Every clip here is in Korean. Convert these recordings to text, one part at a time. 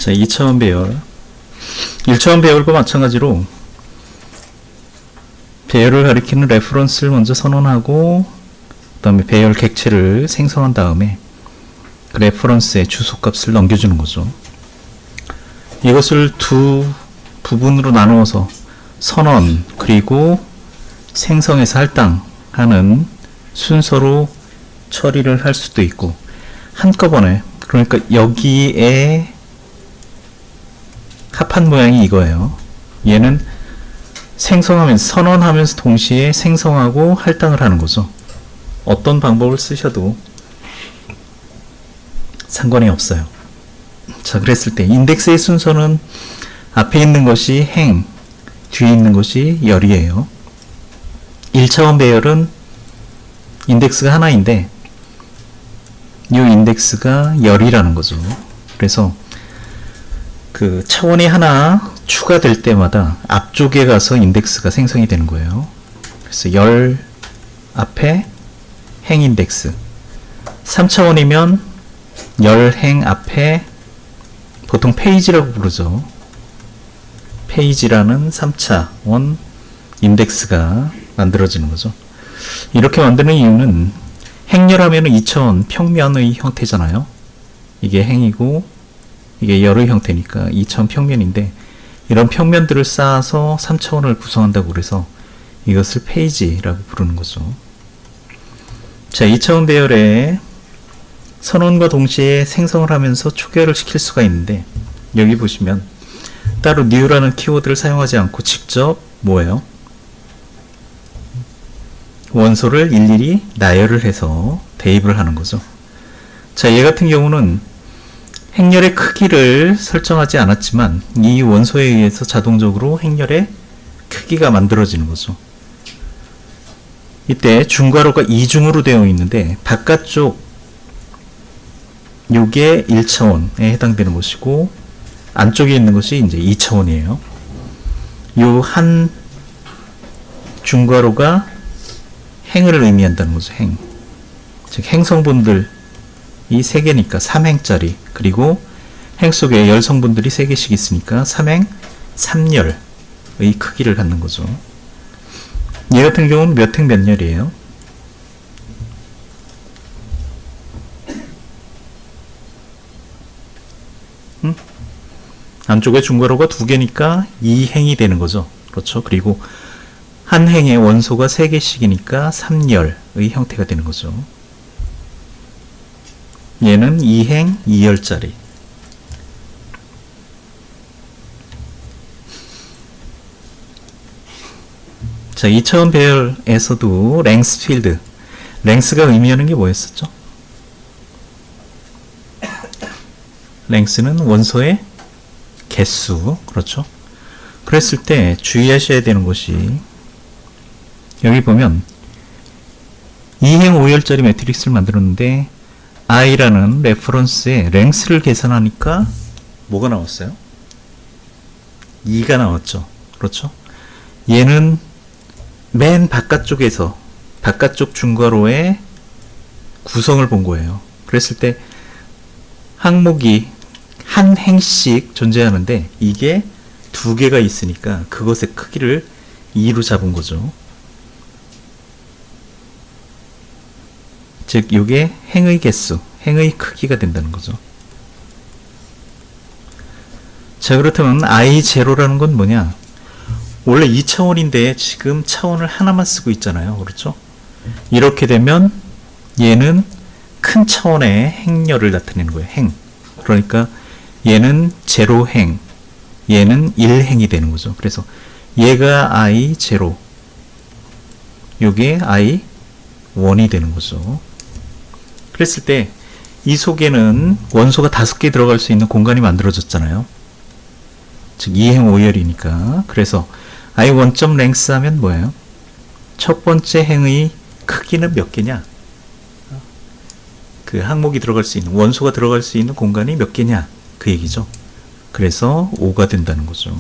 자, 2차원 배열. 1차원 배열과 마찬가지로 배열을 가리키는 레퍼런스를 먼저 선언하고 그 다음에 배열 객체를 생성한 다음에 그 레퍼런스의 주소값을 넘겨주는 거죠. 이것을 두 부분으로 나누어서 선언 그리고 생성해서 할당하는 순서로 처리를 할 수도 있고, 한꺼번에, 그러니까 여기에 합한 모양이 이거예요. 얘는 생성하면서, 선언하면서 동시에 생성하고 할당을 하는 거죠. 어떤 방법을 쓰셔도 상관이 없어요. 자, 그랬을 때 인덱스의 순서는 앞에 있는 것이 행, 뒤에 있는 것이 열이에요. 1차원 배열은 인덱스가 하나인데 이 인덱스가 열이라는 거죠. 그래서 그 차원이 하나 추가될 때마다 앞쪽에 가서 인덱스가 생성이 되는 거예요. 그래서 열 앞에 행 인덱스, 3차원이면 열 행 앞에 보통 페이지라고 부르죠. 페이지라는 3차원 인덱스가 만들어지는 거죠. 이렇게 만드는 이유는 행열하면은 2차원 평면의 형태잖아요. 이게 행이고 이게 열의 형태니까 2차원 평면인데, 이런 평면들을 쌓아서 3차원을 구성한다고 그래서 이것을 페이지라고 부르는 거죠. 자, 2차원 배열에 선언과 동시에 생성을 하면서 초기화를 시킬 수가 있는데, 여기 보시면 따로 new라는 키워드를 사용하지 않고 직접 뭐예요? 원소를 일일이 나열을 해서 대입을 하는 거죠. 자, 얘 같은 경우는 행렬의 크기를 설정하지 않았지만 이 원소에 의해서 자동적으로 행렬의 크기가 만들어지는 거죠. 이때 중괄호가 이중으로 되어 있는데 바깥쪽 요게 1차원에 해당되는 것이고 안쪽에 있는 것이 이제 2차원이에요. 요 한 중괄호가 행을 의미한다는 거죠. 행. 즉 행성분들이 3개니까 3행짜리, 그리고 행 속에 열 성분들이 3개씩 있으니까 3행 3열의 크기를 갖는 거죠. 얘 같은 경우는 몇 행 몇 열이에요? 안쪽에 중괄호가 2개니까 2행이 되는 거죠. 그렇죠. 그리고 한 행에 원소가 3개씩이니까 3열의 형태가 되는 거죠. 얘는 2행 2열짜리. 자, 2차원 배열에서도 랭스 필드, 랭스가 의미하는 게 뭐였었죠? 랭스는 원소의 개수, 그렇죠? 그랬을 때 주의하셔야 되는 것이, 여기 보면 2행 5열짜리 매트릭스를 만들었는데 i라는 레퍼런스에 랭스를 계산하니까 뭐가 나왔어요? 2가 나왔죠. 그렇죠? 얘는 맨 바깥쪽에서 바깥쪽 중괄호의 구성을 본 거예요. 그랬을 때 항목이 한 행씩 존재하는데 이게 2개가 있으니까 그것의 크기를 2로 잡은 거죠. 즉 이게 행의 개수, 행의 크기가 된다는 거죠. 자, 그렇다면 I0라는 건 뭐냐? 원래 2차원인데 지금 차원을 하나만 쓰고 있잖아요. 그렇죠? 이렇게 되면 얘는 큰 차원의 행렬을 나타내는 거예요. 행. 그러니까 얘는 0행, 얘는 1행이 되는 거죠. 그래서 얘가 I0, 요게 I1이 되는 거죠. 그랬을 때 이 속에는 원소가 5개 들어갈 수 있는 공간이 만들어졌잖아요. 즉 2행 5열이니까. 그래서 I1.length 하면 뭐예요? 첫 번째 행의 크기는 몇 개냐? 그 항목이 들어갈 수 있는, 원소가 들어갈 수 있는 공간이 몇 개냐? 그 얘기죠. 그래서 5가 된다는 거죠.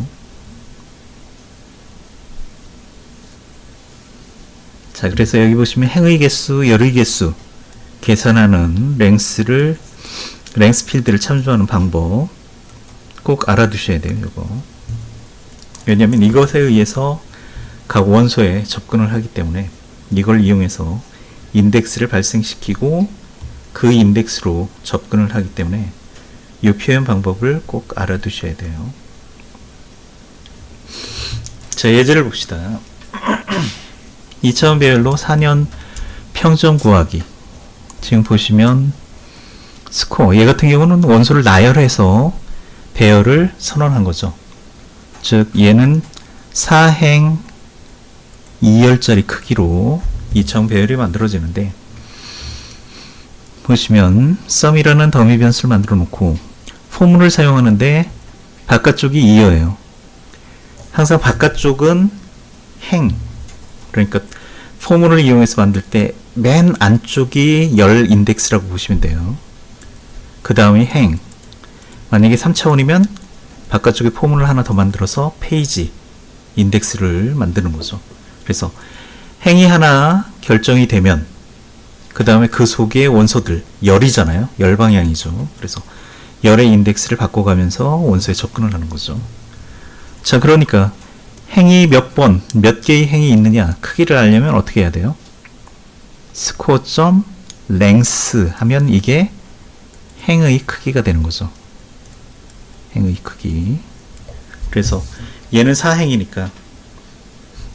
자, 그래서 여기 보시면 행의 개수, 열의 개수 계산하는 랭스 필드를 참조하는 방법, 꼭 알아두셔야 돼요. 이거. 왜냐하면 이것에 의해서 각 원소에 접근을 하기 때문에 이걸 이용해서 인덱스를 발생시키고 그 인덱스로 접근을 하기 때문에 이 표현 방법을 꼭 알아두셔야 돼요. 자, 예제를 봅시다. 2차원 배열로 4년 평점 구하기. 지금 보시면 스코어, 얘 같은 경우는 원소를 나열해서 배열을 선언한 거죠. 즉 얘는 4행 2열짜리 크기로 2차원 배열이 만들어지는데, 보시면 sum이라는 더미 변수를 만들어 놓고 포문을 사용하는데 바깥쪽이 2여예요. 항상 바깥쪽은 행, 그러니까 포문을 이용해서 만들 때 맨 안쪽이 열 인덱스라고 보시면 돼요. 그 다음이 행. 만약에 3차원이면 바깥쪽에 포문을 하나 더 만들어서 페이지 인덱스를 만드는 거죠. 그래서 행이 하나 결정이 되면 그 다음에 그 속에 원소들, 열이잖아요. 열 방향이죠. 그래서 열의 인덱스를 바꿔가면서 원소에 접근을 하는 거죠. 자, 그러니까 행이 몇 번, 몇 개의 행이 있느냐 크기를 알려면 어떻게 해야 돼요? score.length 하면 이게 행의 크기가 되는 거죠. 행의 크기. 그래서 얘는 4행이니까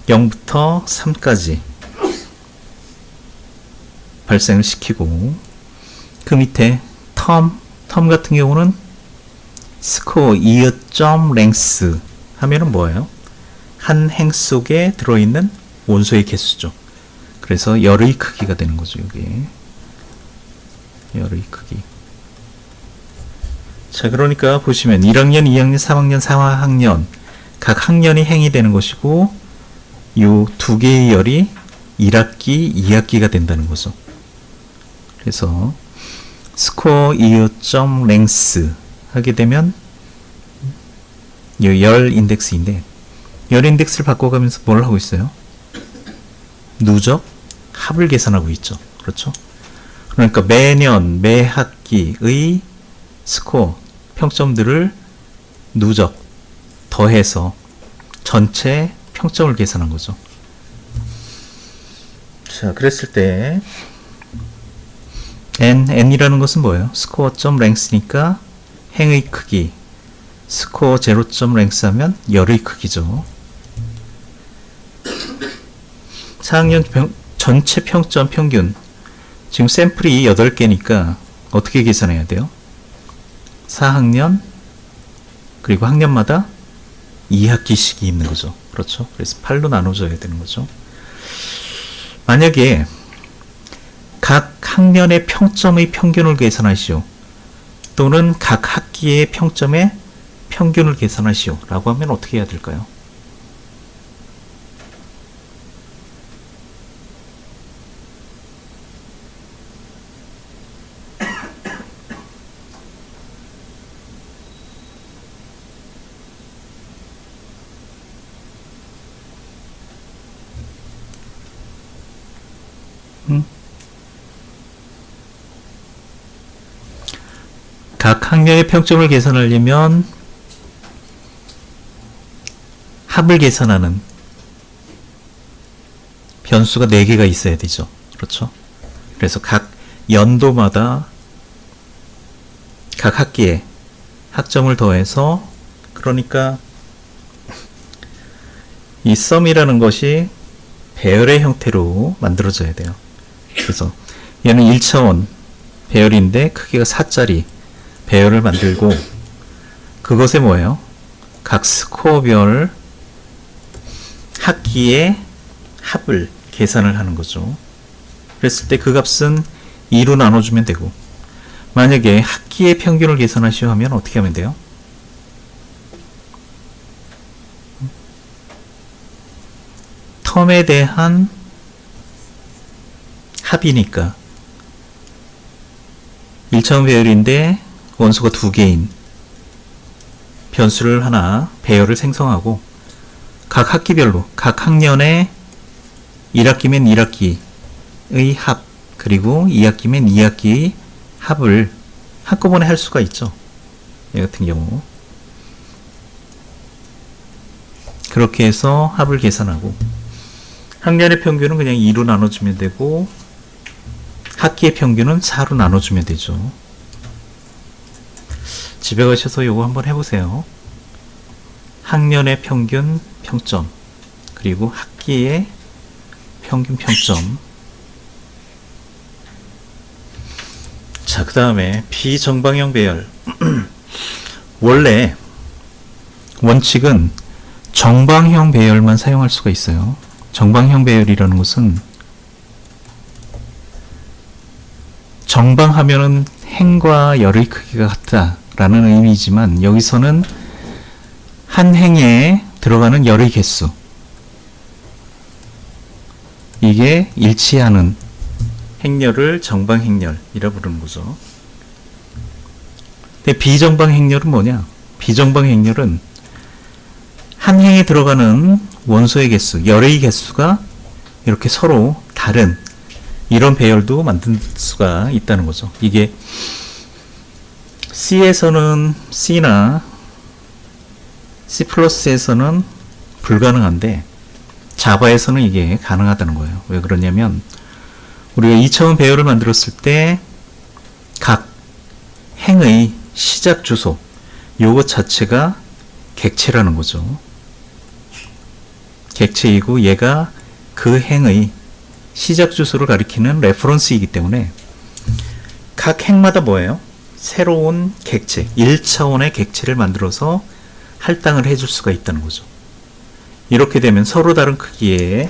0부터 3까지 발생을 시키고, 그 밑에 텀 같은 경우는 score year.length 하면은 뭐예요? 한 행 속에 들어있는 원소의 개수죠. 그래서 열의 크기가 되는 거죠. 이게 열의 크기. 자, 그러니까 보시면 1학년, 2학년, 3학년, 4학년 각 학년이 행이 되는 것이고, 요 두 개의 열이 1학기, 2학기가 된다는 거죠. 그래서 score year.length 하게 되면 이 열 인덱스인데, 열 인덱스를 바꿔가면서 뭘 하고 있어요? 누적 합을 계산하고 있죠. 그렇죠? 그러니까 매년, 매 학기의 스코어, 평점들을 누적, 더해서 전체 평점을 계산한 거죠. 자, 그랬을 때 n이라는 것은 뭐예요? score.length니까 행의 크기, score 0.length 하면 열의 크기죠. 4학년 전체 평점 평균, 지금 샘플이 8개니까 어떻게 계산해야 돼요? 4학년 그리고 학년마다 2학기씩이 있는 거죠. 그렇죠? 그래서 8로 나눠줘야 되는 거죠. 만약에 각 학년의 평점의 평균을 계산하시오, 또는 각 학기의 평점의 평균을 계산하시오 라고 하면 어떻게 해야 될까요? 각 학년의 평점을 계산하려면 합을 계산하는 변수가 4개가 있어야 되죠. 그렇죠? 그래서 각 연도마다 각 학기에 학점을 더해서, 그러니까 이 sum이라는 것이 배열의 형태로 만들어져야 돼요. 그래서 얘는 1차원 배열인데 크기가 4짜리 배열을 만들고, 그것에 뭐예요? 각 스코어별 학기의 합을 계산을 하는 거죠. 그랬을 때 그 값은 2로 나눠주면 되고, 만약에 학기의 평균을 계산하시오 하면 어떻게 하면 돼요? 텀에 대한 합이니까 1차원 배열인데 원소가 2개인 변수를 하나 배열을 생성하고, 각 학기별로 각 학년의 1학기면 1학기의 합, 그리고 2학기면 2학기의 합을 한꺼번에 할 수가 있죠. 이 같은 경우 그렇게 해서 합을 계산하고 학년의 평균은 그냥 2로 나눠주면 되고 학기의 평균은 4로 나눠주면 되죠. 집에 가셔서 요거 한번 해보세요. 학년의 평균 평점 그리고 학기의 평균 평점. 자, 그 다음에 비정방형 배열. 원래 원칙은 정방형 배열만 사용할 수가 있어요. 정방형 배열이라는 것은 정방하면은 행과 열의 크기가 같다라는 의미이지만 여기서는 한 행에 들어가는 열의 개수 이게 일치하는 행렬을 정방행렬이라 부르는 거죠. 근데 비정방행렬은 뭐냐? 비정방행렬은 한 행에 들어가는 원소의 개수, 열의 개수가 이렇게 서로 다른 이런 배열도 만들 수가 있다는 거죠. 이게 C에서는 C나 C++에서는 불가능한데 자바에서는 이게 가능하다는 거예요. 왜 그러냐면 우리가 2차원 배열을 만들었을 때 각 행의 시작 주소 요것 자체가 객체라는 거죠. 객체이고 얘가 그 행의 시작 주소를 가리키는 레퍼런스이기 때문에 각 행마다 뭐예요? 새로운 객체, 1차원의 객체를 만들어서 할당을 해줄 수가 있다는 거죠. 이렇게 되면 서로 다른 크기의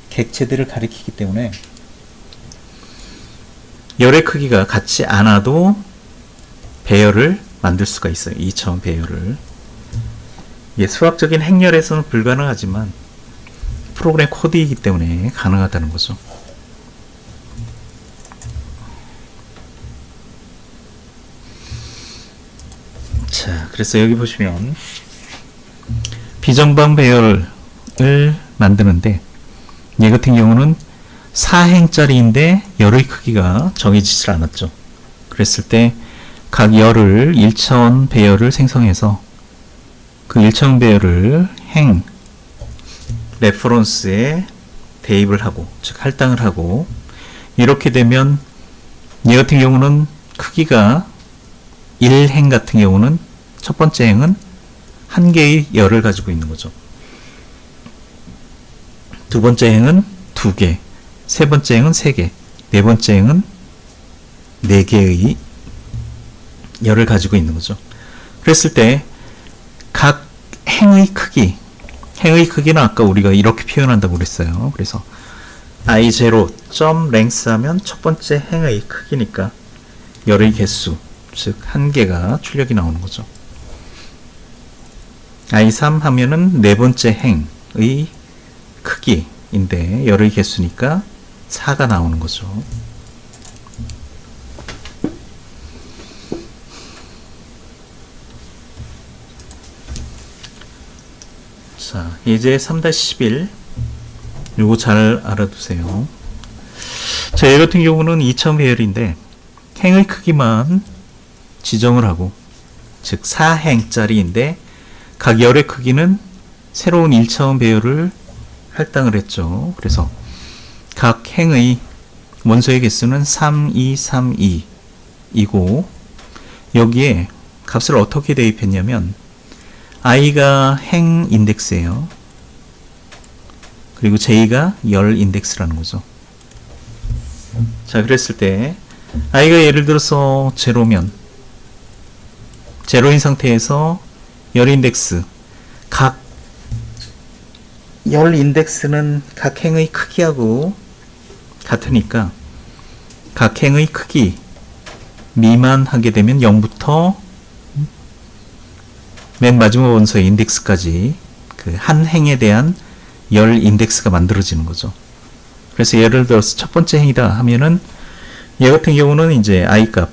객체들을 가리키기 때문에 열의 크기가 같지 않아도 배열을 만들 수가 있어요. 2차원 배열을. 이게 수학적인 행렬에서는 불가능하지만 프로그램 코드이기 때문에 가능하다는 거죠. 자, 그래서 여기 보시면 비정방 배열을 만드는데 얘 같은 경우는 4행짜리인데 열의 크기가 정해지질 않았죠. 그랬을 때 각 열을 1차원 배열을 생성해서 그 1차원 배열을 행 레퍼런스에 대입을 하고 즉 할당을 하고 이렇게 되면 얘 같은 경우는 크기가 1행 같은 경우는 첫 번째 행은 한 개의 열을 가지고 있는 거죠. 두 번째 행은 2개, 세 번째 행은 3개, 네 번째 행은 4개의 열을 가지고 있는 거죠. 그랬을 때 각 행의 크기는 아까 우리가 이렇게 표현한다고 그랬어요. 그래서 i0.length 하면 첫 번째 행의 크기니까 열의 개수, 즉 한 개가 출력이 나오는 거죠. i3 하면은 네 번째 행의 크기인데 열의 개수니까 4가 나오는 거죠. 자, 이제 3-11 요거 잘 알아두세요. 자, 얘 같은 경우는 2차원 배열인데 행의 크기만 지정을 하고 즉 4행짜리인데 각 열의 크기는 새로운 1차원 배열을 할당을 했죠. 그래서 각 행의 원소의 개수는 3, 2, 3, 2이고 여기에 값을 어떻게 대입했냐면 i가 행 인덱스예요. 그리고 j가 열 인덱스라는 거죠. 자, 그랬을 때 i가 예를 들어서 제로면 제로인 상태에서 열 인덱스 각 열 인덱스는 각 행의 크기하고 같으니까 각 행의 크기 미만하게 되면 0부터 맨 마지막 원소의 인덱스까지 그 한 행에 대한 열 인덱스가 만들어지는 거죠. 그래서 예를 들어서 첫 번째 행이다 하면은 얘 같은 경우는 이제 i 값,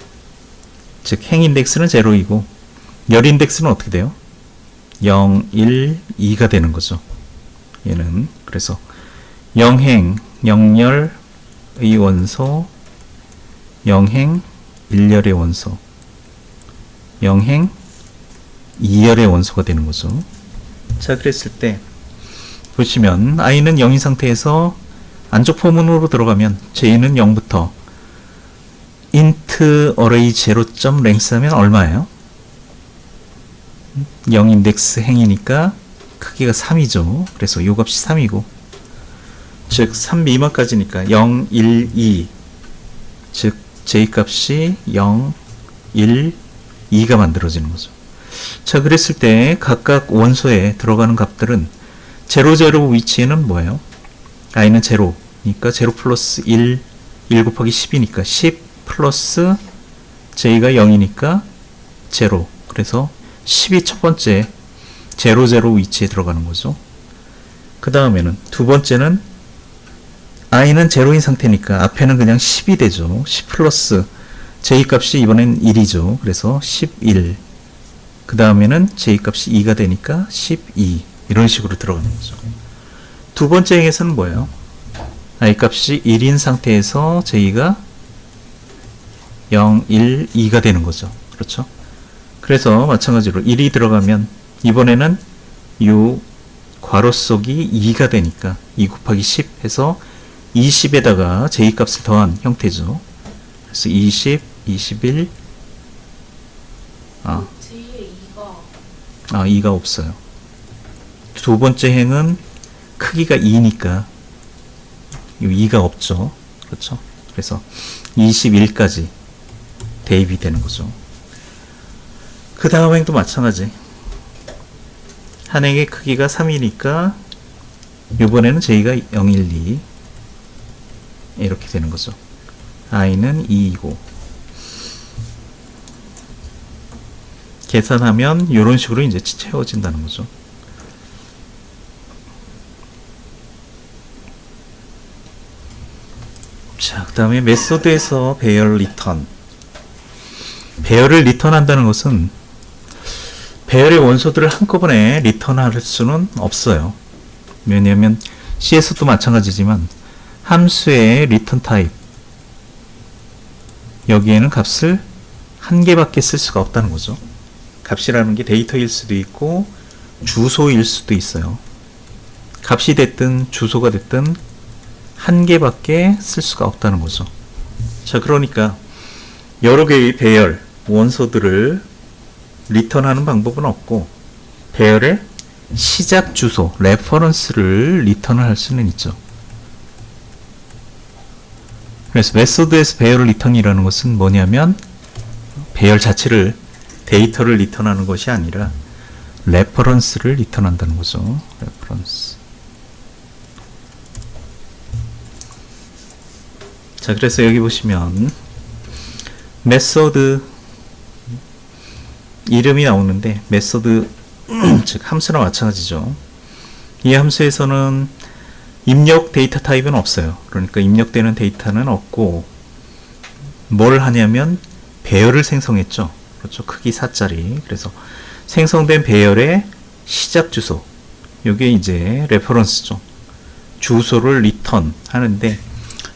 즉 행 인덱스는 0이고 열 인덱스는 어떻게 돼요? 0, 1, 2가 되는 거죠. 얘는 그래서 0행, 0열의 원소, 0행, 1열의 원소, 0행, 2열의 원소가 되는 거죠. 자, 그랬을 때 보시면 i는 0인 상태에서 안쪽 포문으로 들어가면 j는 0부터 int array 0.length 하면 얼마예요? 0 인덱스 행이니까 크기가 3이죠. 그래서 요 값이 3이고, 즉 3 미만까지니까 0, 1, 2, 즉 j 값이 0, 1, 2가 만들어지는 거죠. 자, 그랬을 때 각각 원소에 들어가는 값들은 0, 0 위치에는 뭐예요? i는 0니까 0 플러스 1, 1 곱하기 10이니까 10 플러스 j가 0이니까 0. 그래서 10이 첫 번째 0, 0 위치에 들어가는 거죠. 그 다음에는 두 번째는 i는 0인 상태니까 앞에는 그냥 10이 되죠. 10 플러스 j 값이 이번엔 1이죠. 그래서 11. 그 다음에는 j 값이 2가 되니까 12. 이런 식으로 들어가는 거죠. 두 번째 행에서는 뭐예요? i 값이 1인 상태에서 j가 0, 1, 2가 되는 거죠. 그렇죠? 그래서 마찬가지로 1이 들어가면 이번에는 이 괄호 속이 2가 되니까 2 곱하기 10 해서 20에다가 j 값을 더한 형태죠. 그래서 20, 21, j에 2가 없어요. 두 번째 행은 크기가 2니까 이 2가 없죠. 그렇죠? 그래서 21까지 대입이 되는 거죠. 그 다음 행도 마찬가지. 한 행의 크기가 3이니까 이번에는 j가 0, 1, 2 이렇게 되는 거죠. i는 2이고, 계산하면 이런 식으로 이제 채워진다는 거죠. 자, 그 다음에 메소드에서 배열 리턴. 배열을 리턴한다는 것은 배열의 원소들을 한꺼번에 리턴할 수는 없어요. 왜냐하면 C에서도 마찬가지지만 함수의 리턴 타입, 여기에는 값을 한 개밖에 쓸 수가 없다는 거죠. 값이라는 게 데이터일 수도 있고 주소일 수도 있어요. 값이 됐든 주소가 됐든 한 개밖에 쓸 수가 없다는 거죠. 자, 그러니까 여러 개의 배열, 원소들을 리턴하는 방법은 없고 배열의 시작 주소, 레퍼런스를 리턴을 할 수는 있죠. 그래서 메소드에서 배열 리턴이라는 것은 뭐냐면 배열 자체를, 데이터를 리턴하는 것이 아니라 레퍼런스를 리턴한다는 거죠. 레퍼런스. 자, 그래서 여기 보시면 메소드 이름이 나오는데 메소드 즉 함수랑 마찬가지죠. 이 함수에서는 입력 데이터 타입은 없어요. 그러니까 입력되는 데이터는 없고 뭘 하냐면 배열을 생성했죠. 그렇죠. 크기 4짜리. 그래서 생성된 배열의 시작 주소, 이게 이제 레퍼런스죠. 주소를 리턴 하는데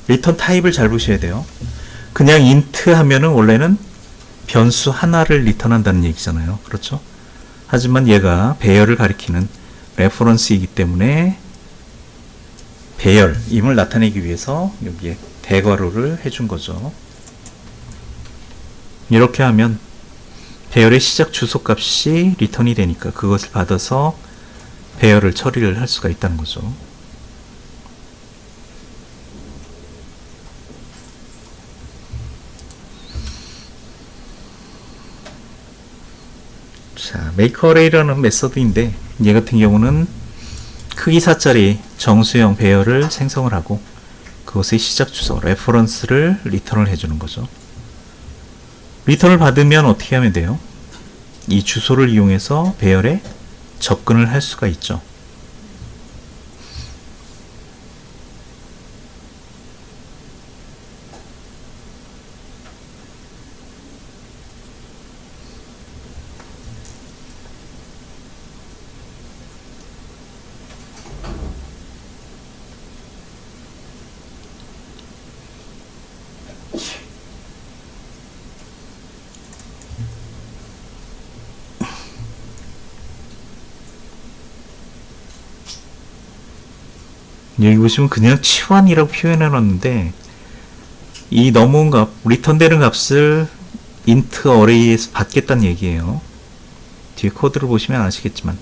리턴 타입을 잘 보셔야 돼요. 그냥 int 하면은 원래는 변수 하나를 리턴한다는 얘기잖아요. 그렇죠? 하지만 얘가 배열을 가리키는 레퍼런스이기 때문에 배열임을 나타내기 위해서 여기에 대괄호를 해준 거죠. 이렇게 하면 배열의 시작 주소 값이 리턴이 되니까 그것을 받아서 배열을 처리를 할 수가 있다는 거죠. 자, makeArray라는 메서드인데 얘 같은 경우는 크기 4짜리 정수형 배열을 생성을 하고 그것의 시작 주소, 레퍼런스를 리턴을 해주는 거죠. 리턴을 받으면 어떻게 하면 돼요? 이 주소를 이용해서 배열에 접근을 할 수가 있죠. 여기 보시면 그냥 치환이라고 표현해 놨는데 이 넘어온 값, 리턴되는 값을 int array에서 받겠다는 얘기예요. 뒤에 코드를 보시면 아시겠지만,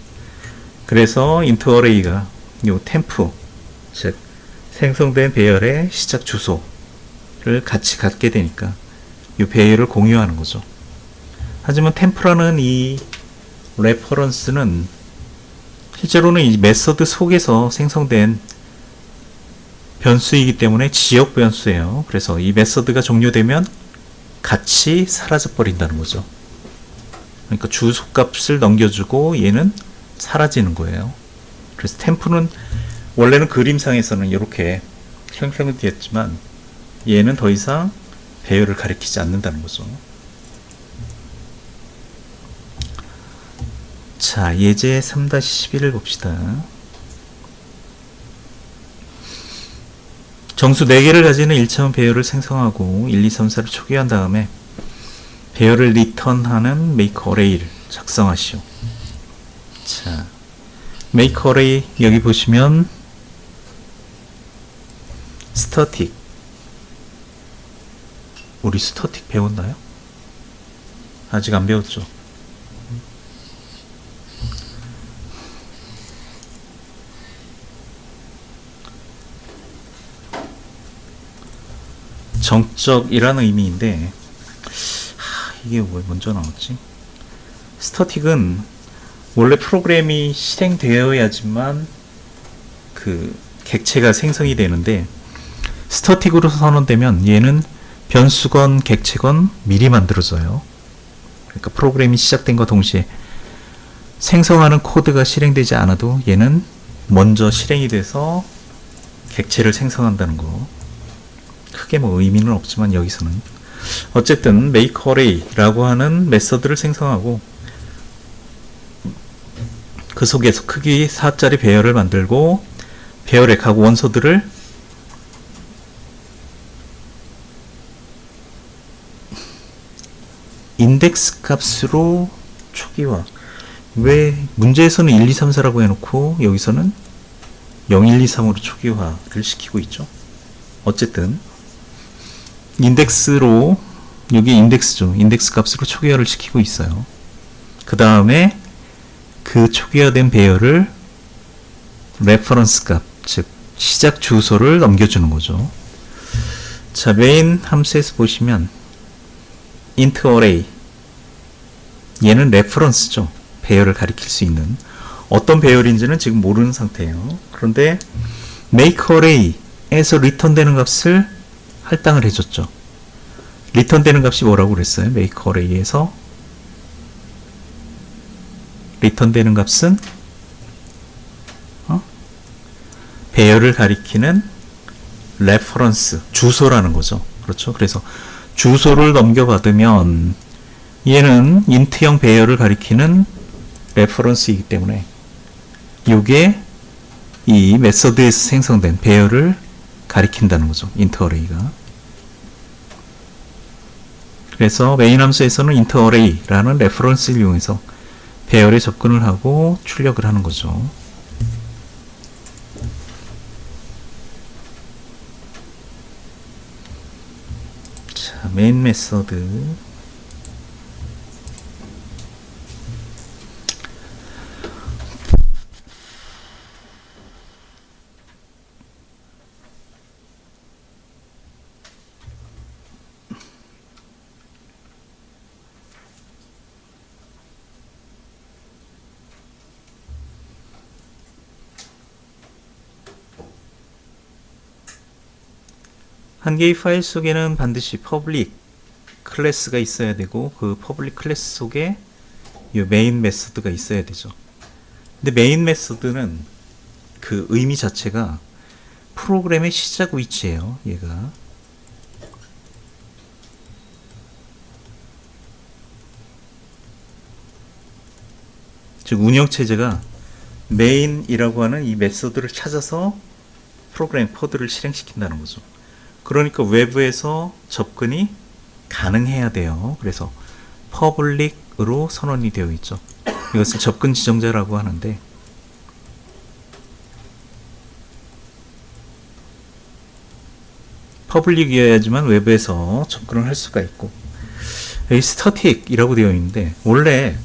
그래서 int array가 요 temp, 즉 생성된 배열의 시작 주소를 같이 갖게 되니까 이 배열을 공유하는 거죠. 하지만 temp라는 이 레퍼런스는 실제로는 이 메서드 속에서 생성된 변수이기 때문에 지역 변수예요. 그래서 이 메서드가 종료되면 같이 사라져 버린다는 거죠. 그러니까 주소값을 넘겨주고 얘는 사라지는 거예요. 그래서 템프는 원래는 그림상에서는 이렇게 형성이 되었지만 얘는 더 이상 배열을 가리키지 않는다는 거죠. 자, 예제 3-11을 봅시다. 정수 4개를 가지는 1차원 배열을 생성하고 1, 2, 3, 4를 초기화한 다음에 배열을 리턴하는 make array를 작성하시오. 자, make array 여기 보시면 static, 우리 static 배웠나요? 아직 안 배웠죠? 정적이라는 의미인데 이게 왜 먼저 나왔지? 스태틱은 원래 프로그램이 실행되어야지만 그 객체가 생성이 되는데 스태틱으로 선언되면 얘는 변수건 객체건 미리 만들어져요. 그러니까 프로그램이 시작된과 동시에 생성하는 코드가 실행되지 않아도 얘는 먼저 실행이 돼서 객체를 생성한다는 거. 크게 뭐 의미는 없지만 여기서는 어쨌든 make array라고 하는 메서드를 생성하고 그 속에서 크기 4짜리 배열을 만들고 배열의 각 원소들을 인덱스 값으로 초기화. 왜 문제에서는 1, 2, 3, 4라고 해놓고 여기서는 0, 1, 2, 3으로 초기화를 시키고 있죠. 어쨌든 인덱스로, 여기 인덱스죠. 인덱스 값으로 초기화를 시키고 있어요. 그 다음에 그 초기화된 배열을 레퍼런스 값, 즉 시작 주소를 넘겨주는 거죠. 자, 메인 함수에서 보시면 int array, 얘는 레퍼런스죠. 배열을 가리킬 수 있는 어떤 배열인지는 지금 모르는 상태예요. 그런데 make array에서 리턴되는 값을 할당을 해줬죠. 리턴되는 값이 뭐라고 그랬어요? make array에서 리턴되는 값은 배열을 가리키는 레퍼런스, 주소라는 거죠. 그렇죠? 그래서 주소를 넘겨받으면 얘는 int형 배열을 가리키는 레퍼런스이기 때문에 이게 이 메서드에서 생성된 배열을 가리킨다는 거죠. int array가. 그래서 메인 함수에서는 int array라는 레퍼런스를 이용해서 배열에 접근을 하고 출력을 하는 거죠. 자, 메인 메서드. 한 개의 파일 속에는 반드시 퍼블릭 클래스가 있어야 되고 그 퍼블릭 클래스 속에 이 메인 메서드가 있어야 되죠. 근데 메인 메서드는 그 의미 자체가 프로그램의 시작 위치예요. 얘가 즉 운영체제가 메인이라고 하는 이 메서드를 찾아서 프로그램 코드를 실행시킨다는 거죠. 그러니까 외부에서 접근이 가능해야 돼요. 그래서 퍼블릭으로 선언이 되어 있죠. 이것을 접근 지정자라고 하는데 퍼블릭이어야지만 외부에서 접근을 할 수가 있고, 여기 스태틱이라고 되어 있는데 원래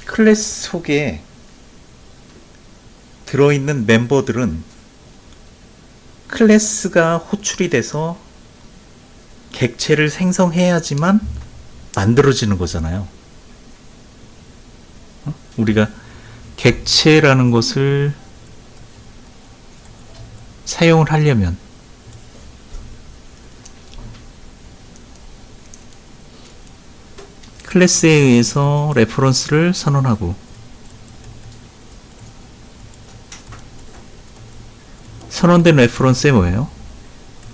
클래스 속에 들어있는 멤버들은 클래스가 호출이 돼서 객체를 생성해야지만 만들어지는 거잖아요. 우리가 객체라는 것을 사용을 하려면 클래스에 의해서 레퍼런스를 선언하고 선언된 레퍼런스에 뭐예요?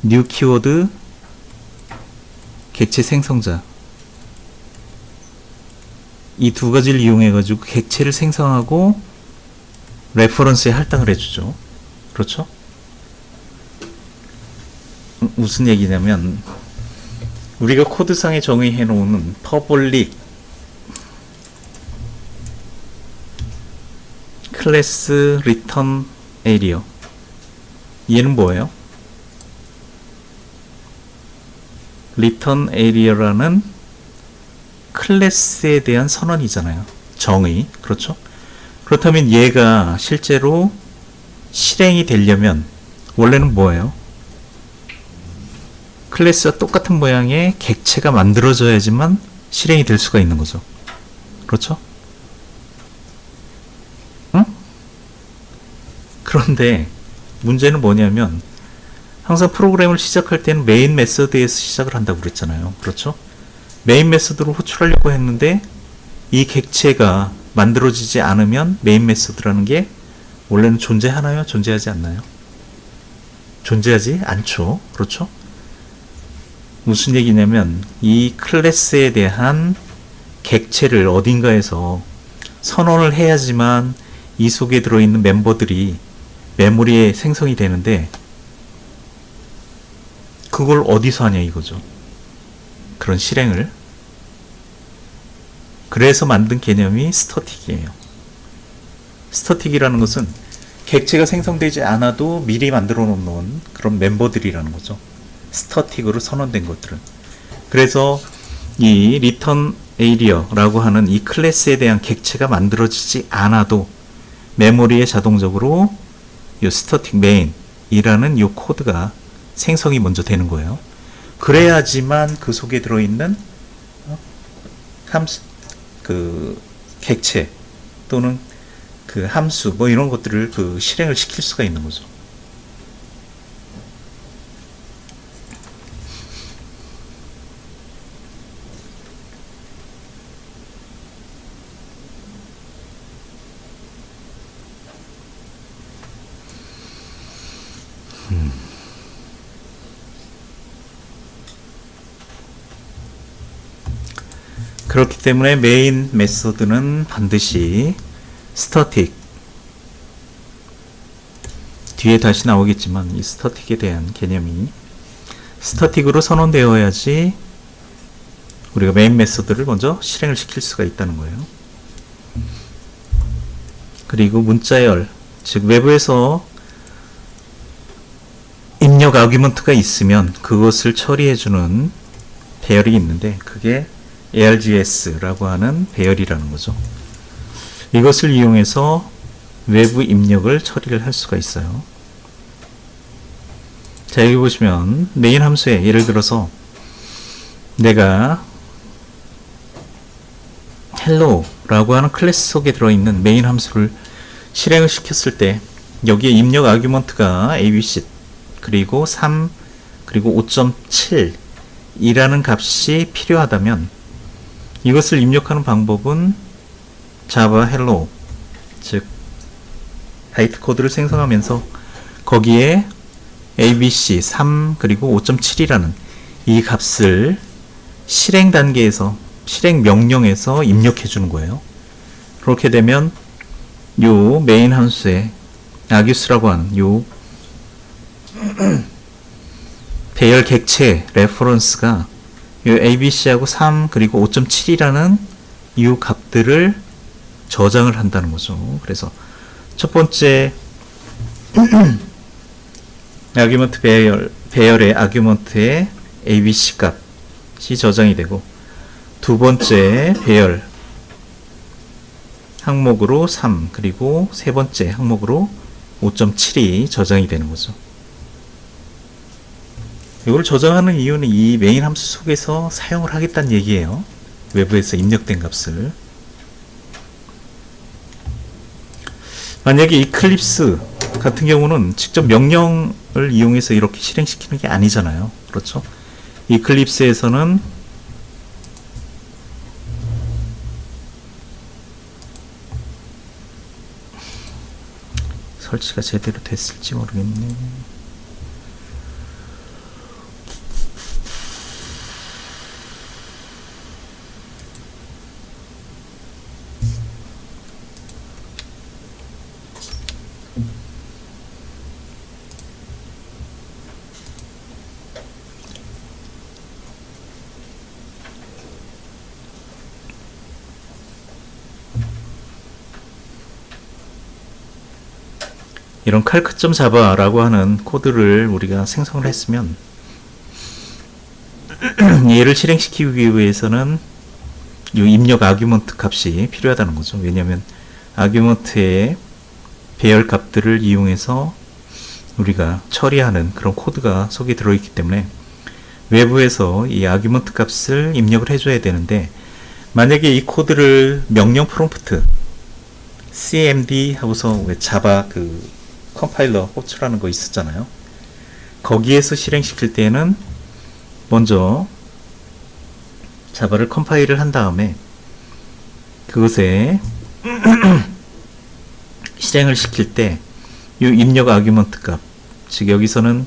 new 키워드 객체 생성자, 이 두 가지를 이용해 가지고 객체를 생성하고 레퍼런스에 할당을 해주죠. 그렇죠? 무슨 얘기냐면 우리가 코드상에 정의해 놓은 퍼블릭 클래스 리턴 에리어, 얘는 뭐예요? 리턴 에리어라는 클래스에 대한 선언이잖아요. 정의. 그렇죠? 그렇다면 얘가 실제로 실행이 되려면 원래는 뭐예요? 클래스와 똑같은 모양의 객체가 만들어져야지만 실행이 될 수가 있는 거죠. 그렇죠? 응? 그런데 문제는 뭐냐면 항상 프로그램을 시작할 때는 메인 메서드에서 시작을 한다고 그랬잖아요. 그렇죠? 메인 메서드로 호출하려고 했는데 이 객체가 만들어지지 않으면 메인 메서드라는 게 원래는 존재하나요? 존재하지 않나요? 존재하지 않죠. 그렇죠? 무슨 얘기냐면 이 클래스에 대한 객체를 어딘가에서 선언을 해야지만 이 속에 들어있는 멤버들이 메모리에 생성이 되는데 그걸 어디서 하냐 이거죠. 그런 실행을. 그래서 만든 개념이 스태틱이에요. 스태틱이라는 것은 객체가 생성되지 않아도 미리 만들어 놓은 그런 멤버들이라는 거죠. 스태틱으로 선언된 것들은. 그래서 이 리턴 에리어라고 하는 이 클래스에 대한 객체가 만들어지지 않아도 메모리에 자동적으로 이 스태틱 메인이라는 이 코드가 생성이 먼저 되는 거예요. 그래야지만 그 속에 들어있는 함수, 그 객체 또는 그 함수 뭐 이런 것들을 그 실행을 시킬 수가 있는 거죠. 그렇기 때문에 메인 메서드는 반드시 스태틱, 뒤에 다시 나오겠지만 이 스태틱에 대한 개념이 스태틱으로 선언되어야지 우리가 메인 메서드를 먼저 실행을 시킬 수가 있다는 거예요. 그리고 문자열, 즉 외부에서 입력 아규먼트가 있으면 그것을 처리해주는 배열이 있는데 그게 ARGS라고 하는 배열이라는 거죠. 이것을 이용해서 외부 입력을 처리를 할 수가 있어요. 자, 여기 보시면 메인 함수에 예를 들어서 내가 hello라고 하는 클래스 속에 들어있는 메인 함수를 실행을 시켰을 때 여기에 입력 아규먼트가 abc 그리고 3 그리고 5.7 이라는 값이 필요하다면 이것을 입력하는 방법은 java hello, 즉 바이트 코드를 생성하면서 거기에 abc 3 그리고 5.7이라는 이 값을 실행 단계에서 실행 명령에서 입력해 주는 거예요. 그렇게 되면 요 메인 함수에 아규스라고 하는 요 배열 객체 레퍼런스가 이 abc하고 3 그리고 5.7이라는 이 값들을 저장을 한다는 거죠. 그래서 첫 번째 아규먼트 배열의 아규먼트의 ABC 값이 저장이 되고, 두 번째 배열 항목으로 3, 그리고 세 번째 항목으로 5.7이 저장이 되는 거죠. 이걸 저장하는 이유는 이 메인 함수 속에서 사용을 하겠다는 얘기예요. 외부에서 입력된 값을. 만약에 이클립스 같은 경우는 직접 명령을 이용해서 이렇게 실행시키는 게 아니잖아요. 그렇죠? 이클립스에서는 설치가 제대로 됐을지 모르겠네. 이런 calc.java라고 하는 코드를 우리가 생성을 했으면 얘를 실행시키기 위해서는 이 입력 아규먼트 값이 필요하다는 거죠. 왜냐하면 아규먼트의 배열 값들을 이용해서 우리가 처리하는 그런 코드가 속에 들어있기 때문에 외부에서 이 아규먼트 값을 입력을 해줘야 되는데, 만약에 이 코드를 명령 프롬프트 cmd 하고서 왜 자바 그 컴파일러 호출하는 거 있었잖아요. 거기에서 실행시킬 때는 먼저 자바를 컴파일을 한 다음에 그것에 실행을 시킬 때 이 입력 아규먼트 값, 즉 여기서는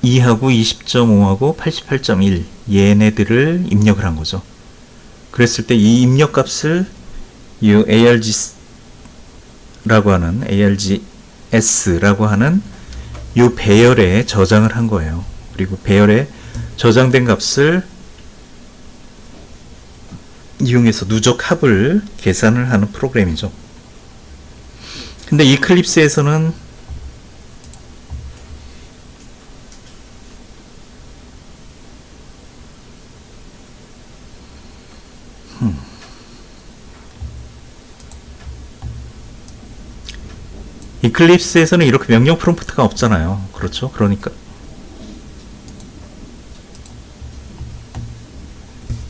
2하고 20.5하고 88.1 얘네들을 입력을 한 거죠. 그랬을 때 이 입력 값을 이 ARG라고 하는 이 배열에 저장을 한 거예요. 그리고 배열에 저장된 값을 이용해서 누적 합을 계산을 하는 프로그램이죠. 근데 이클립스에서는 이클립스에서는 이렇게 명령 프롬프트가 없잖아요. 그렇죠? 그러니까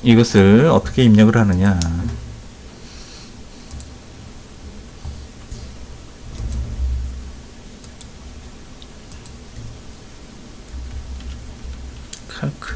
이것을 어떻게 입력을 하느냐. calc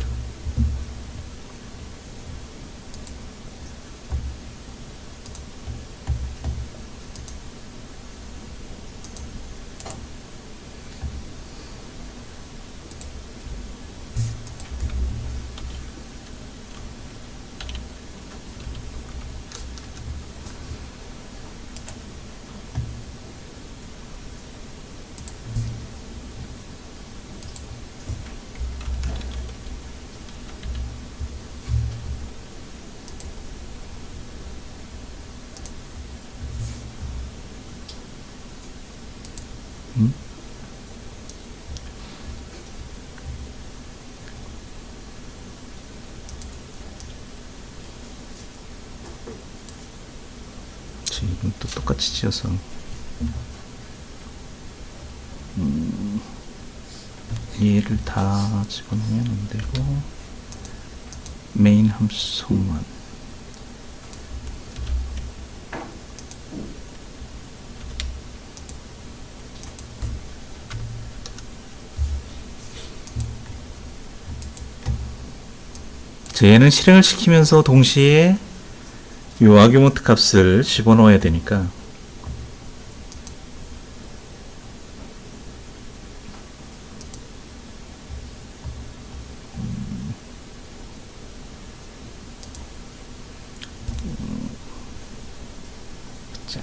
지금 또 똑같이 지어서 얘를 다 집어넣으면 안 되고 메인 함수만 얘는 실행을 시키면서 동시에 이 아규먼트 값을 집어넣어야 되니까 자,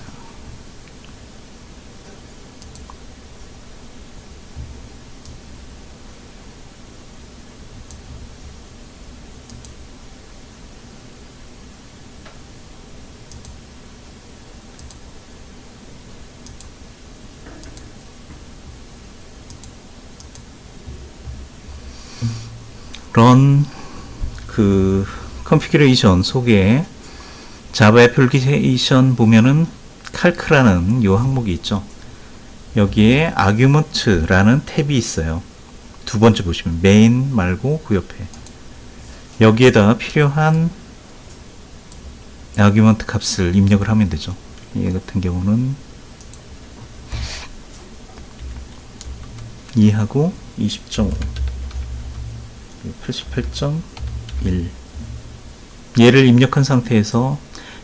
런 그 컨피규레이션 속에 자바 애플리케이션 보면은 칼크라는 요 항목이 있죠. 여기에 아규먼트라는 탭이 있어요. 두 번째 보시면 메인 말고 그 옆에 여기에다 필요한 아규먼트 값을 입력을 하면 되죠. 얘 같은 경우는 2하고 20.5 88.1 얘를 입력한 상태에서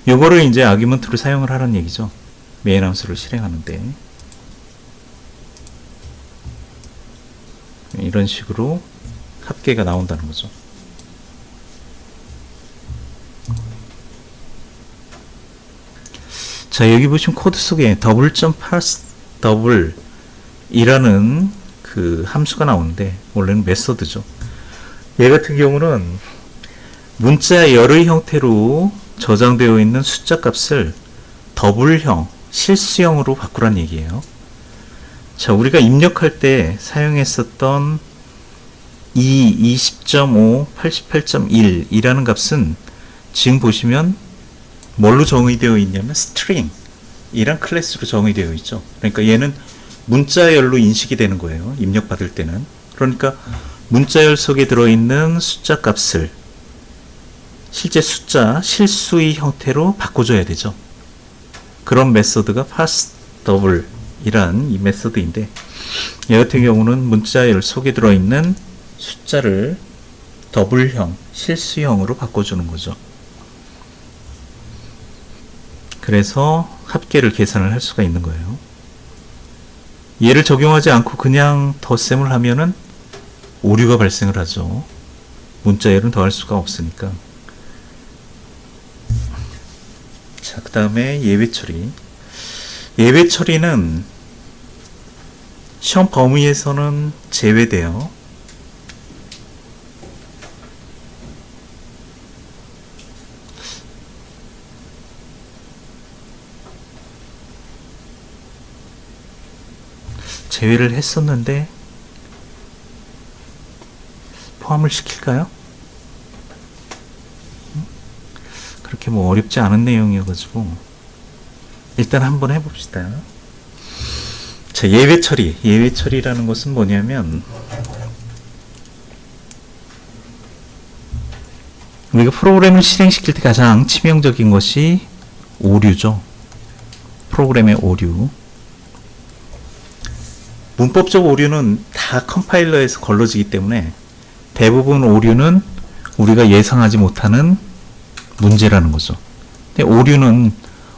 요거를 이제 아규먼트로 사용을 하라는 얘기죠. 메인 함수를 실행하는데 이런 식으로 합계가 나온다는 거죠. 자, 여기 보시면 코드 속에 double.parse double 이라는 그 함수가 나오는데 원래는 메서드죠. 얘 같은 경우는 문자 열의 형태로 저장되어 있는 숫자 값을 더블형, 실수형으로 바꾸란 얘기예요. 자, 우리가 입력할 때 사용했었던 2, 20.5, 88.1 이라는 값은 지금 보시면 뭘로 정의되어 있냐면 string 이란 클래스로 정의되어 있죠. 그러니까 얘는 문자열로 인식이 되는 거예요. 입력받을 때는. 그러니까 문자열 속에 들어있는 숫자 값을 실제 숫자, 실수의 형태로 바꿔줘야 되죠. 그런 메서드가 parse double 이란 이 메서드인데 얘 같은 경우는 문자열 속에 들어있는 숫자를 더블형, 실수형으로 바꿔주는 거죠. 그래서 합계를 계산을 할 수가 있는 거예요. 얘를 적용하지 않고 그냥 덧셈을 하면은 오류가 발생을 하죠. 문자열은 더할 수가 없으니까. 자, 그 다음에 예외 처리. 예외 처리는 시험 범위에서는 제외돼요. 제외를 했었는데 포함을 시킬까요? 그렇게 뭐 어렵지 않은 내용이어가지고 일단 한번 해봅시다. 자, 예외 처리. 예외 처리라는 것은 뭐냐면 우리가 프로그램을 실행시킬 때 가장 치명적인 것이 오류죠. 프로그램의 오류. 문법적 오류는 다 컴파일러에서 걸러지기 때문에 대부분 오류는 우리가 예상하지 못하는 문제라는 거죠. 근데 오류는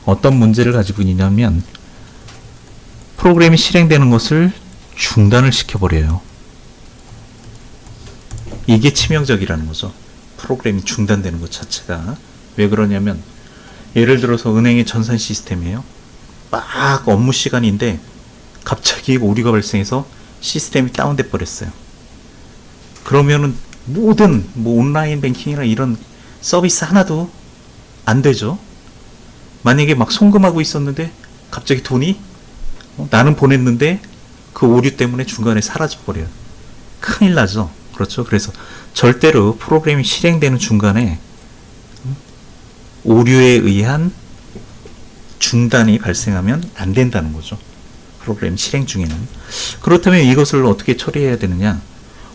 어떤 문제를 가지고 있냐면 프로그램이 실행되는 것을 중단을 시켜버려요. 이게 치명적이라는 거죠. 프로그램이 중단되는 것 자체가. 왜 그러냐면 예를 들어서 은행의 전산 시스템이에요. 막 업무 시간인데 갑자기 오류가 발생해서 시스템이 다운돼 버렸어요. 그러면은 모든 뭐 온라인 뱅킹이나 이런 서비스 하나도 안 되죠. 만약에 막 송금하고 있었는데 갑자기 돈이 나는 보냈는데 그 오류 때문에 중간에 사라져 버려요. 큰일 나죠. 그렇죠. 그래서 절대로 프로그램이 실행되는 중간에 오류에 의한 중단이 발생하면 안 된다는 거죠. 프로그램 실행 중에는. 그렇다면 이것을 어떻게 처리해야 되느냐?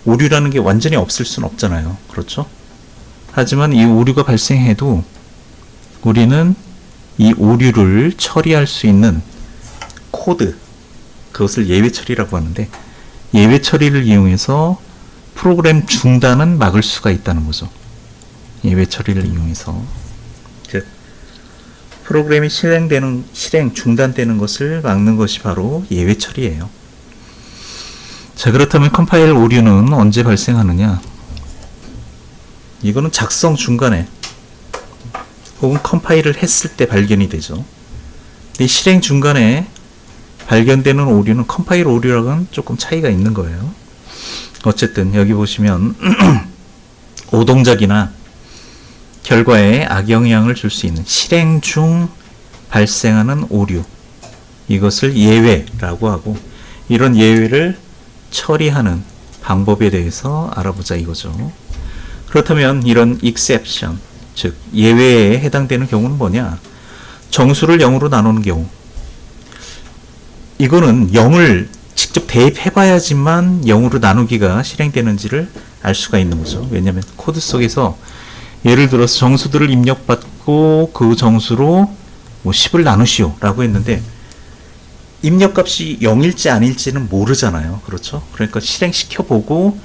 오류라는 게 완전히 없을 수는 없잖아요. 그렇죠? 하지만 이 오류가 발생해도 우리는 이 오류를 처리할 수 있는 코드, 그것을 예외 처리라고 하는데 예외 처리를 이용해서 프로그램 중단은 막을 수가 있다는 거죠. 예외 처리를 이용해서. 즉 프로그램이 실행 중단되는 것을 막는 것이 바로 예외 처리예요. 자, 그렇다면 컴파일 오류는 언제 발생하느냐? 이거는 작성 중간에 혹은 컴파일을 했을 때 발견이 되죠. 근데 실행 중간에 발견되는 오류는 컴파일 오류랑은 조금 차이가 있는 거예요. 어쨌든 여기 보시면 오동작이나 결과에 악영향을 줄 수 있는 실행 중 발생하는 오류, 이것을 예외라고 하고 이런 예외를 처리하는 방법에 대해서 알아보자 이거죠. 그렇다면 이런 exception, 즉 예외에 해당되는 경우는 뭐냐? 정수를 0으로 나누는 경우. 이거는 0을 직접 대입해 봐야지만 0으로 나누기가 실행되는지를 알 수가 있는 거죠. 왜냐하면 코드 속에서 예를 들어서 정수들을 입력받고 그 정수로 뭐 10을 나누시오 라고 했는데 입력값이 0일지 아닐지는 모르잖아요. 그렇죠? 그러니까 실행시켜 보고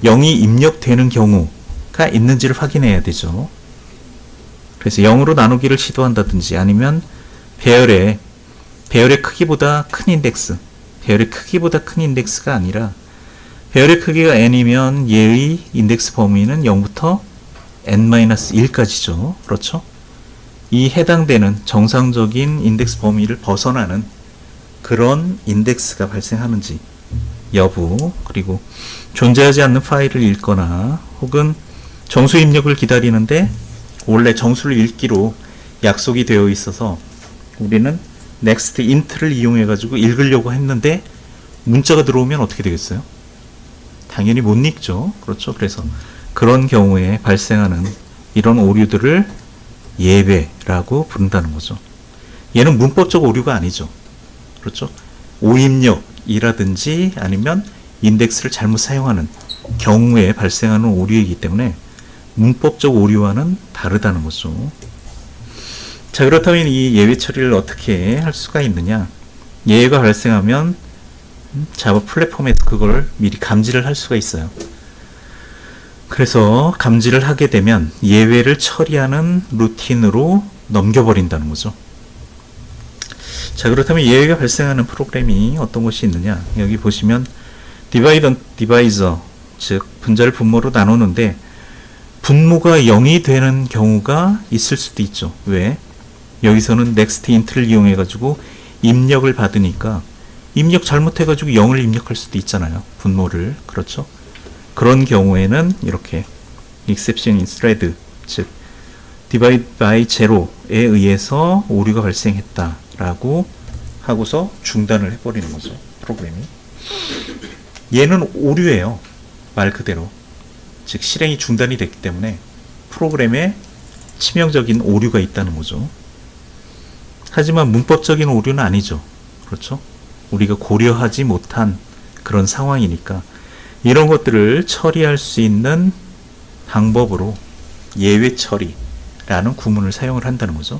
0이 입력되는 경우가 있는지를 확인해야 되죠. 그래서 0으로 나누기를 시도한다든지 아니면 배열의 크기보다 큰 인덱스, 배열의 크기보다 큰 인덱스가 아니라 배열의 크기가 n이면 얘의 인덱스 범위는 0부터 n-1까지죠. 그렇죠? 이 해당되는 정상적인 인덱스 범위를 벗어나는 그런 인덱스가 발생하는지 여부, 그리고 존재하지 않는 파일을 읽거나 혹은 정수 입력을 기다리는데 원래 정수를 읽기로 약속이 되어 있어서 우리는 next int를 이용해 가지고 읽으려고 했는데 문자가 들어오면 어떻게 되겠어요? 당연히 못 읽죠. 그렇죠? 그래서 그런 경우에 발생하는 이런 오류들을 예외라고 부른다는 거죠. 얘는 문법적 오류가 아니죠. 그렇죠? 오입력이라든지 아니면 인덱스를 잘못 사용하는 경우에 발생하는 오류이기 때문에 문법적 오류와는 다르다는 거죠. 자, 그렇다면 이 예외 처리를 어떻게 할 수가 있느냐? 예외가 발생하면 자바 플랫폼에서 그걸 미리 감지를 할 수가 있어요. 그래서 감지를 하게 되면 예외를 처리하는 루틴으로 넘겨버린다는 거죠. 자, 그렇다면 예외가 발생하는 프로그램이 어떤 것이 있느냐? 여기 보시면 디바이저, 즉 분자를 분모로 나누는데 분모가 0이 되는 경우가 있을 수도 있죠. 왜? 여기서는 next int를 이용해 가지고 입력을 받으니까 입력 잘못해 가지고 0을 입력할 수도 있잖아요. 분모를. 그렇죠? 그런 경우에는 이렇게 exception in thread, 즉 divide by zero에 의해서 오류가 발생했다라고 하고서 중단을 해버리는 거죠. 프로그램이. 얘는 오류예요. 말 그대로. 즉 실행이 중단이 됐기 때문에 프로그램에 치명적인 오류가 있다는 거죠. 하지만 문법적인 오류는 아니죠. 그렇죠? 우리가 고려하지 못한 그런 상황이니까 이런 것들을 처리할 수 있는 방법으로 예외 처리라는 구문을 사용을 한다는 거죠.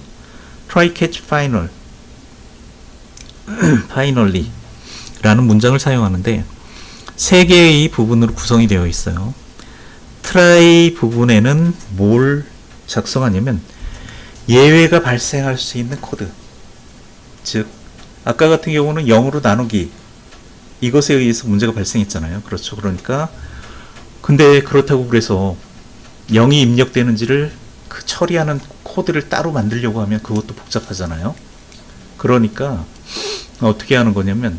try catch final, finally 라는 문장을 사용하는데 세 개의 부분으로 구성이 되어 있어요. try 부분에는 뭘 작성하냐면 예외가 발생할 수 있는 코드, 즉 아까 같은 경우는 0으로 나누기 이것에 의해서 문제가 발생했잖아요. 그렇죠. 그러니까 근데 그렇다고 그래서 0이 입력되는지를 그 처리하는 코드를 따로 만들려고 하면 그것도 복잡하잖아요. 그러니까 어떻게 하는 거냐면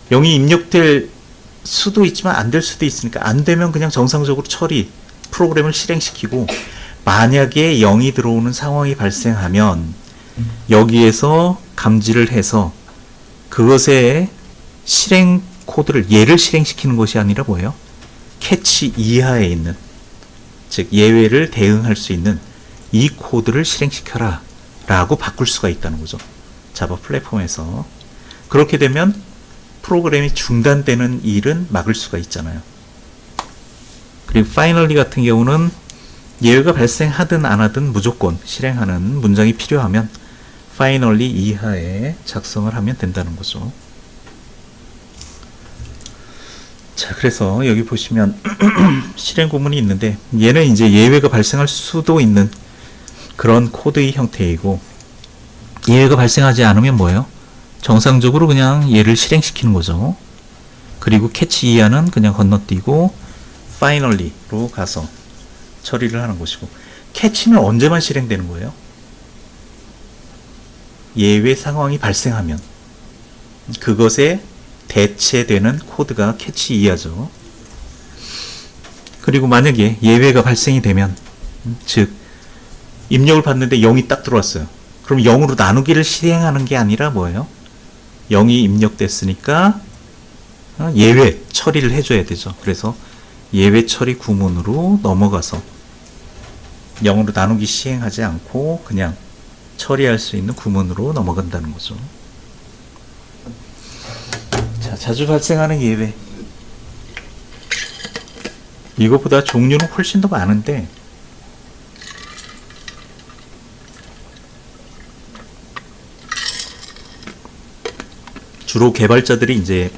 0이 입력될 수도 있지만 안 될 수도 있으니까 안 되면 그냥 정상적으로 프로그램을 실행시키고 만약에 0이 들어오는 상황이 발생하면 여기에서 감지를 해서 그것의 실행 코드를 얘를 실행시키는 것이 아니라 뭐예요? 캐치 이하에 있는, 즉 예외를 대응할 수 있는 이 코드를 실행시켜라 라고 바꿀 수가 있다는 거죠. 자바 플랫폼에서. 그렇게 되면 프로그램이 중단되는 일은 막을 수가 있잖아요. 그리고 finally 같은 경우는 예외가 발생하든 안 하든 무조건 실행하는 문장이 필요하면 finally 이하에 작성을 하면 된다는 거죠. 자, 그래서 여기 보시면 실행 구문이 있는데 얘는 이제 예외가 발생할 수도 있는 그런 코드의 형태이고 예외가 발생하지 않으면 뭐예요? 정상적으로 그냥 얘를 실행시키는 거죠. 그리고 캐치 이하는 그냥 건너뛰고 finally로 가서 처리를 하는 것이고 캐치는 언제만 실행되는 거예요? 예외 상황이 발생하면 그것에 대체되는 코드가 캐치 이하죠. 그리고 만약에 예외가 발생이 되면 즉 입력을 받는데 0이 딱 들어왔어요. 그럼 0으로 나누기를 실행하는 게 아니라 뭐예요? 0이 입력됐으니까 예외 처리를 해줘야 되죠. 그래서 예외 처리 구문으로 넘어가서 0으로 나누기 시행하지 않고 그냥 처리할 수 있는 구문으로 넘어간다는 거죠. 자, 자주 발생하는 예외. 이것보다 종류는 훨씬 더 많은데 주로 개발자들이 이제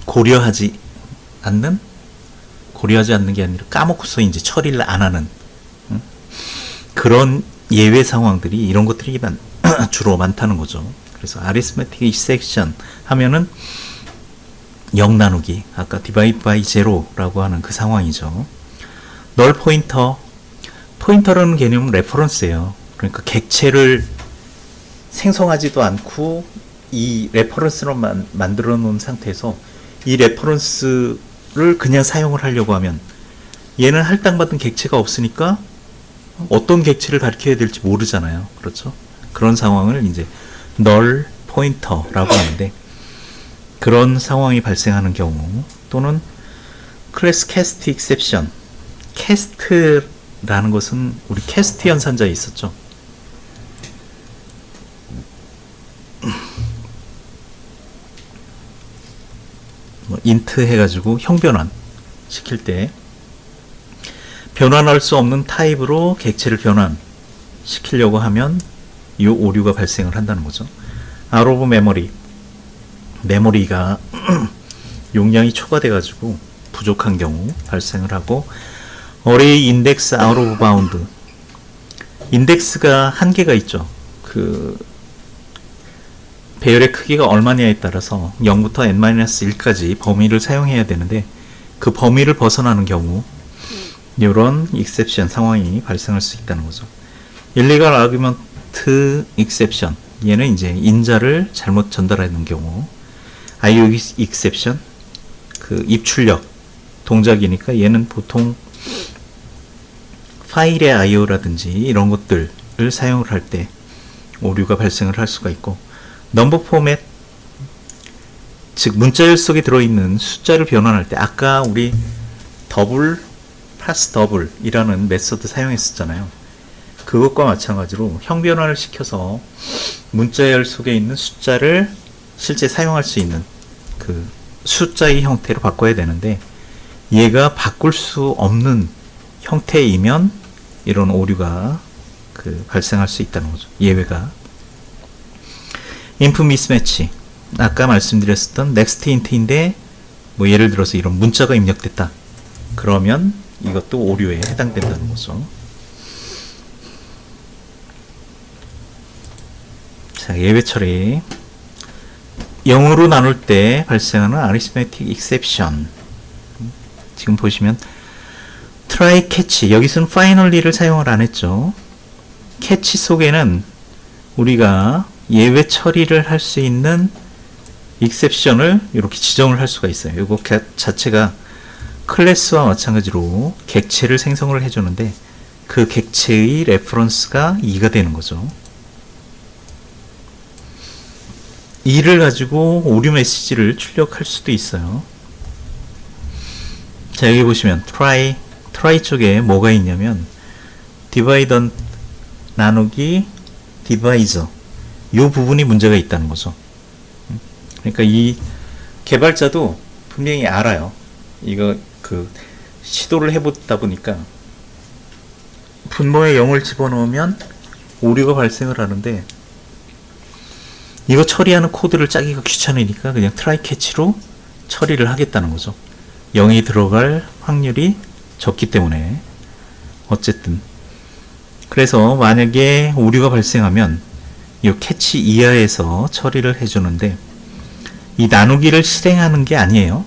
고려하지 않는 게 아니라 까먹고서 이제 처리를 안 하는 그런 예외 상황들이 이런 것들이 주로 많다는 거죠. 그래서 arithmetic exception 하면은 0 나누기, 아까 divide by zero라고 하는 그 상황이죠. null 포인터라는 개념은 레퍼런스예요. 그러니까 객체를 생성하지도 않고 이 레퍼런스로 만들어 놓은 상태에서 이 레퍼런스를 그냥 사용을 하려고 하면 얘는 할당받은 객체가 없으니까 어떤 객체를 가리켜야 될지 모르잖아요. 그렇죠? 그런 상황을 이제 null pointer라고 하는데 그런 상황이 발생하는 경우 또는 class cast exception. cast라는 것은 우리 cast 연산자에 있었죠. int 해가지고 형변환 시킬 때 변환할 수 없는 타입으로 객체를 변환시키려고 하면 이 오류가 발생을 한다는 거죠. out of memory. 메모리가 용량이 초과돼가지고 부족한 경우 발생을 하고 array index out of bound. 인덱스가 한계가 있죠. 그 배열의 크기가 얼마냐에 따라서 0부터 n-1까지 범위를 사용해야 되는데 그 범위를 벗어나는 경우 이런 exception 상황이 발생할 수 있다는 거죠. illegal argument exception. 얘는 이제 인자를 잘못 전달하는 경우. IO exception. 그 입출력 동작이니까 얘는 보통 파일의 IO라든지 이런 것들을 사용을 할 때 오류가 발생을 할 수가 있고 넘버 포맷, 즉 문자열 속에 들어있는 숫자를 변환할 때 아까 우리 파스 더블이라는 메서드 사용했었잖아요. 그것과 마찬가지로 형변환을 시켜서 문자열 속에 있는 숫자를 실제 사용할 수 있는 그 숫자의 형태로 바꿔야 되는데 얘가 바꿀 수 없는 형태이면 이런 오류가 발생할 수 있다는 거죠. 예외가. input mismatch. 아까 말씀드렸었던 next int인데 뭐 예를 들어서 이런 문자가 입력됐다. 그러면 이것도 오류에 해당된다는 거죠. 자, 예외 처리. 0으로 나눌 때 발생하는 arithmetic exception. 지금 보시면 try catch. 여기서는 finally를 사용을 안 했죠. catch 속에는 우리가 예외 처리를 할 수 있는 exception을 이렇게 지정을 할 수가 있어요. 이거 자체가 클래스와 마찬가지로 객체를 생성을 해주는데 그 객체의 레퍼런스가 2가 되는 거죠. 2를 가지고 오류 메시지를 출력할 수도 있어요. 자, 여기 보시면 try 쪽에 뭐가 있냐면 divider 나누기 divisor 이 부분이 문제가 있다는 거죠. 그러니까 이 개발자도 분명히 알아요. 이거 시도를 해보다 보니까 분모에 0을 집어넣으면 오류가 발생을 하는데 이거 처리하는 코드를 짜기가 귀찮으니까 그냥 try catch로 처리를 하겠다는 거죠. 0이 들어갈 확률이 적기 때문에 어쨌든 그래서 만약에 오류가 발생하면 이 캐치 이하에서 처리를 해주는데 이 나누기를 실행하는 게 아니에요.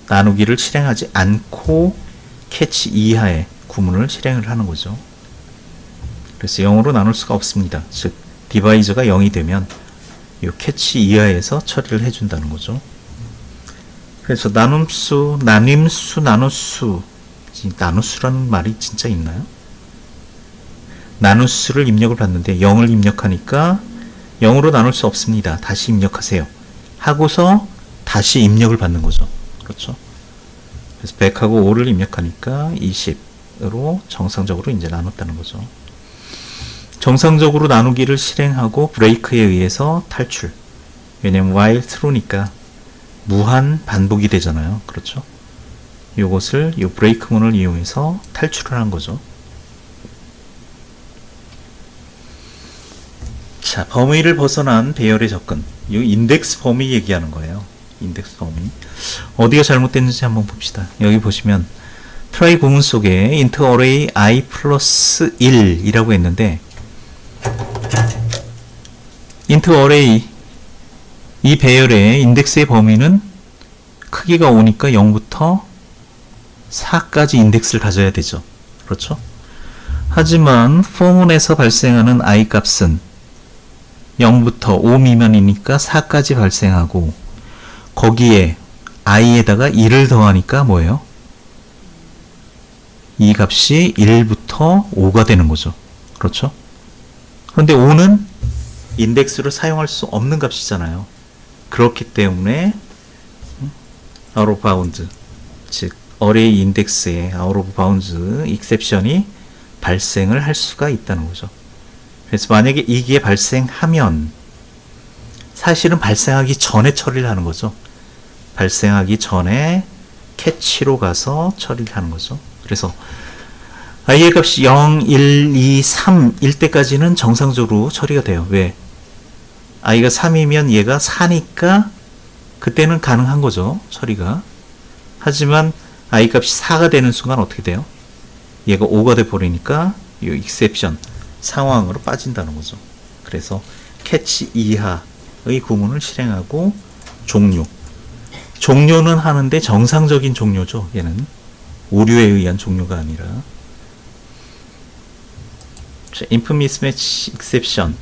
나누기를 실행하지 않고 캐치 이하의 구문을 실행을 하는 거죠. 그래서 0으로 나눌 수가 없습니다. 즉 디바이저가 0이 되면 이 캐치 이하에서 처리를 해준다는 거죠. 그래서 나눔수, 나님수, 나누수라는 말이 진짜 있나요? 나누수를 입력을 받는데 0을 입력하니까 0으로 나눌 수 없습니다. 다시 입력하세요. 하고서 다시 입력을 받는 거죠. 그렇죠? 그래서 100하고 5를 입력하니까 20으로 정상적으로 이제 나눴다는 거죠. 정상적으로 나누기를 실행하고 브레이크에 의해서 탈출. 왜냐면 while true니까 무한 반복이 되잖아요. 그렇죠? 요것을 요 브레이크 문을 이용해서 탈출을 한 거죠. 자, 범위를 벗어난 배열의 접근. 이 인덱스 범위 얘기하는 거예요. 인덱스 범위. 어디가 잘못됐는지 한번 봅시다. 여기 보시면 try 구문 속에 int array i 플러스 1이라고 했는데 int array 이 배열의 인덱스의 범위는 크기가 5니까 0부터 4까지 인덱스를 가져야 되죠. 그렇죠? 하지만 포문에서 발생하는 i 값은 0부터 5 미만이니까 4까지 발생하고 거기에 i에다가 1을 더하니까 뭐예요? 이 값이 1부터 5가 되는 거죠. 그렇죠? 그런데 5는 인덱스로 사용할 수 없는 값이잖아요. 그렇기 때문에 out of bounds, 즉 array 인덱스에 out of bounds exception이 발생을 할 수가 있다는 거죠. 그래서 만약에 이게 발생하면 사실은 발생하기 전에 처리를 하는 거죠. 발생하기 전에 캐치로 가서 처리를 하는 거죠. 그래서 i의 값이 0, 1, 2, 3일 때까지는 정상적으로 처리가 돼요. 왜? i가 3이면 얘가 4니까 그때는 가능한 거죠. 처리가. 하지만 i 값이 4가 되는 순간 어떻게 돼요? 얘가 5가 돼 버리니까 이 exception 상황으로 빠진다는 거죠. 그래서 캐치 이하의 구문을 실행하고 종료. 종료는 하는데 정상적인 종료죠. 얘는 오류에 의한 종료가 아니라. 자, input mismatch exception.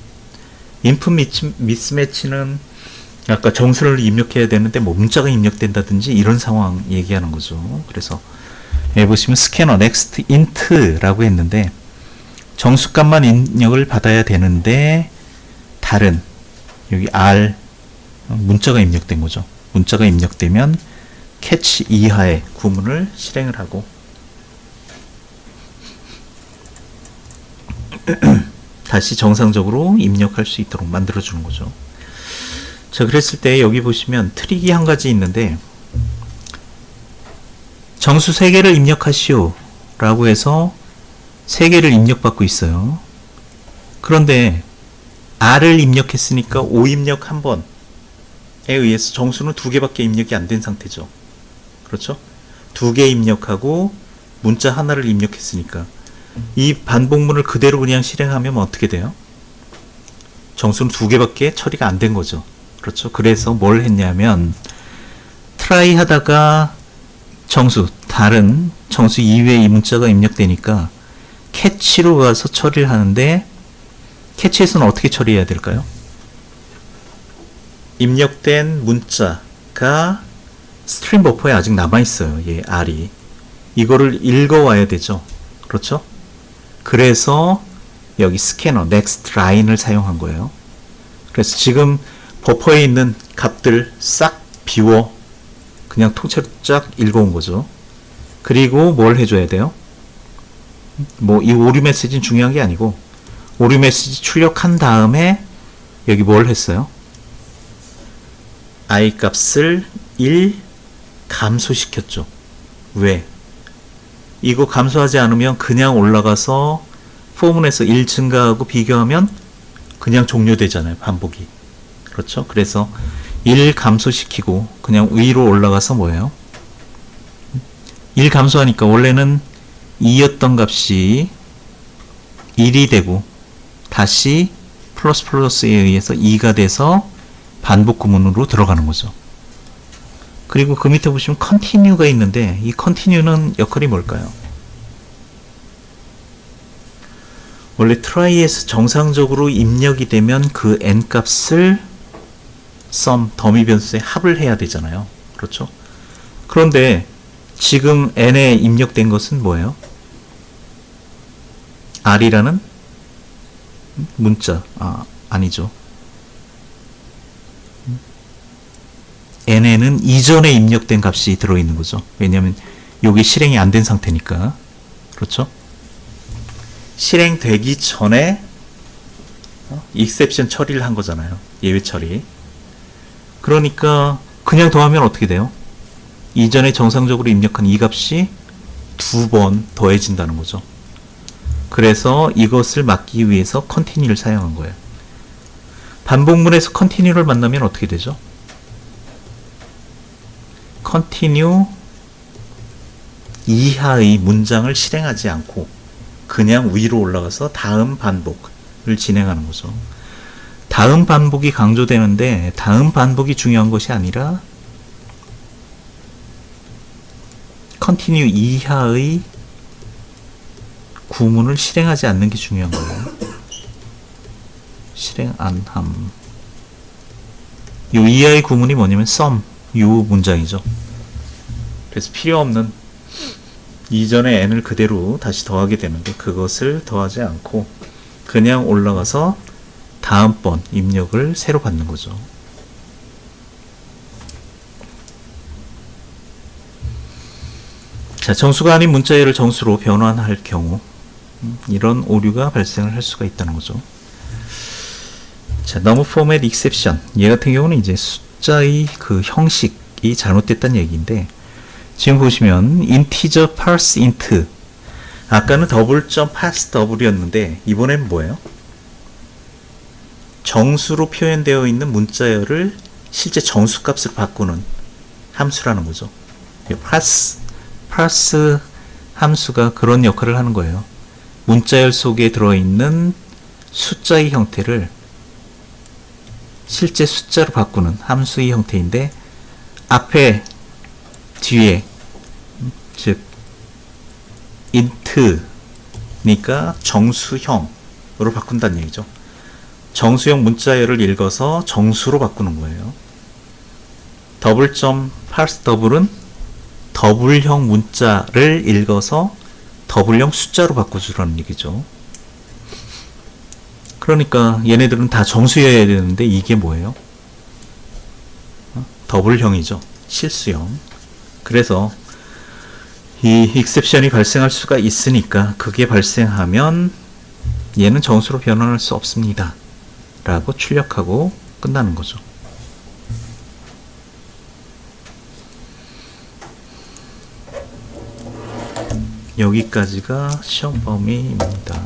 input mismatch는 아까 정수를 입력해야 되는데 뭐 문자가 입력된다든지 이런 상황 얘기하는 거죠. 그래서 여기 보시면 scanner next int라고 했는데 정수값만 입력을 받아야 되는데 다른 여기 r 문자가 입력된 거죠. 문자가 입력되면 캐치 이하의 구문을 실행을 하고 다시 정상적으로 입력할 수 있도록 만들어주는 거죠. 자, 그랬을 때 여기 보시면 트릭이 한 가지 있는데 정수 3개를 입력하시오 라고 해서 3개를 입력받고 있어요. 그런데 R을 입력했으니까 5입력 1번에 의해서 정수는 2개밖에 입력이 안 된 상태죠. 그렇죠? 2개 입력하고 문자 하나를 입력했으니까 이 반복문을 그대로 그냥 실행하면 어떻게 돼요? 정수는 2개밖에 처리가 안 된 거죠. 그렇죠? 그래서 뭘 했냐면 try 하다가 정수, 다른 정수 이외의 이 문자가 입력되니까 캐치로 가서 처리를 하는데 캐치에서는 어떻게 처리해야 될까요? 입력된 문자가 스트림 버퍼에 아직 남아있어요. 얘 R이. 이거를 읽어와야 되죠. 그렇죠? 그래서 여기 스캐너 next line을 사용한 거예요. 그래서 지금 버퍼에 있는 값들 싹 비워 그냥 통째로 쫙 읽어온 거죠. 그리고 뭘 해줘야 돼요? 뭐 이 오류 메시지는 중요한 게 아니고 오류 메시지 출력한 다음에 여기 뭘 했어요? i 값을 1 감소시켰죠. 왜? 이거 감소하지 않으면 그냥 올라가서 포문에서 1 증가하고 비교하면 그냥 종료되잖아요. 반복이. 그렇죠? 그래서 1 감소시키고 그냥 위로 올라가서 뭐예요? 1 감소하니까 원래는 2였던 값이 1이 되고 다시 플러스에 의해서 2가 돼서 반복 구문으로 들어가는 거죠. 그리고 그 밑에 보시면 continue가 있는데 이 continue는 역할이 뭘까요? 원래 try에서 정상적으로 입력이 되면 그 n 값을 sum, 더미 변수에 합을 해야 되잖아요. 그렇죠? 그런데 지금 n에 입력된 것은 뭐예요? r이라는 문자, 아니죠. n에는 이전에 입력된 값이 들어있는 거죠. 왜냐하면 여기 실행이 안 된 상태니까. 그렇죠? 실행되기 전에 exception 처리를 한 거잖아요. 예외 처리. 그러니까 그냥 더하면 어떻게 돼요? 이전에 정상적으로 입력한 이 값이 2번 더해진다는 거죠. 그래서 이것을 막기 위해서 continue를 사용한 거예요. 반복문에서 continue를 만나면 어떻게 되죠? continue 이하의 문장을 실행하지 않고 그냥 위로 올라가서 다음 반복을 진행하는 거죠. 다음 반복이 강조되는데 다음 반복이 중요한 것이 아니라 continue 이하의 구문을 실행하지 않는 게 중요한 거예요. 실행 안 함. 이 이하의 구문이 뭐냐면 sum, 요 문장이죠. 그래서 필요 없는 이전의 n을 그대로 다시 더하게 되는데 그것을 더하지 않고 그냥 올라가서 다음번 입력을 새로 받는 거죠. 자, 정수가 아닌 문자열을 정수로 변환할 경우 이런 오류가 발생을 할 수가 있다는 거죠. 자, 너무 포맷 익셉션. 얘 같은 경우는 이제 숫자의 그 형식이 잘못됐다는 얘기인데 지금 보시면 integer parse int 아까는 더블점 parse 더블이었는데 이번엔 뭐예요? 정수로 표현되어 있는 문자열을 실제 정수값으로 바꾸는 함수라는 거죠. parse 함수가 그런 역할을 하는 거예요. 문자열 속에 들어있는 숫자의 형태를 실제 숫자로 바꾸는 함수의 형태인데 앞에 뒤에 즉 int니까 정수형으로 바꾼다는 얘기죠. 정수형 문자열을 읽어서 정수로 바꾸는 거예요. 더블점 parse 더블은 더블형 문자를 읽어서 더블형 숫자로 바꿔주라는 얘기죠. 그러니까 얘네들은 다 정수여야 되는데 이게 뭐예요? 더블형이죠. 실수형. 그래서 이 익셉션이 발생할 수가 있으니까 그게 발생하면 얘는 정수로 변환할 수 없습니다. 라고 출력하고 끝나는 거죠. 여기까지가 시험 범위입니다.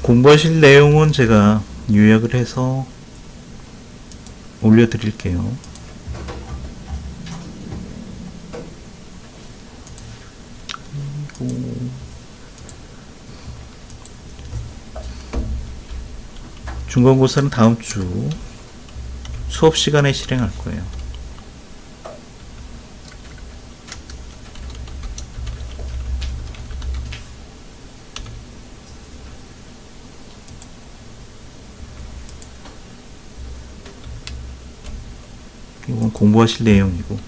공부하실 내용은 제가 요약을 해서 올려드릴게요. 중간고사는 다음 주 수업 시간에 실행할 거예요. 이건 공부하실 내용이고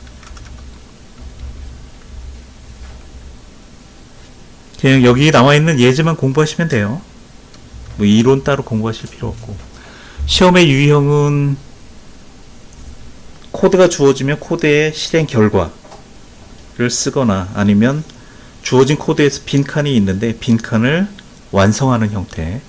그냥 여기 나와있는 예제만 공부하시면 돼요. 뭐 이론 따로 공부하실 필요 없고 시험의 유형은 코드가 주어지면 코드의 실행 결과를 쓰거나 아니면 주어진 코드에서 빈칸이 있는데 빈칸을 완성하는 형태.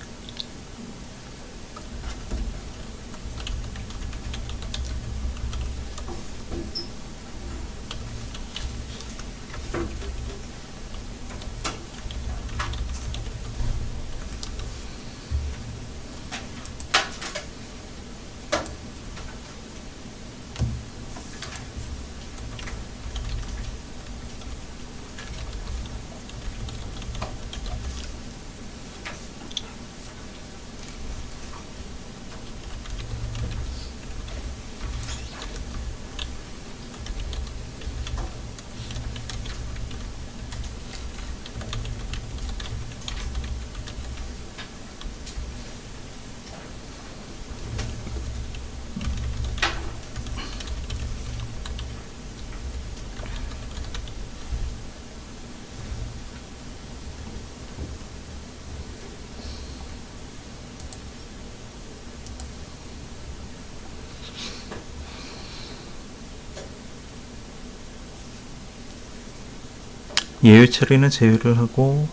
예외 처리는 제외를 하고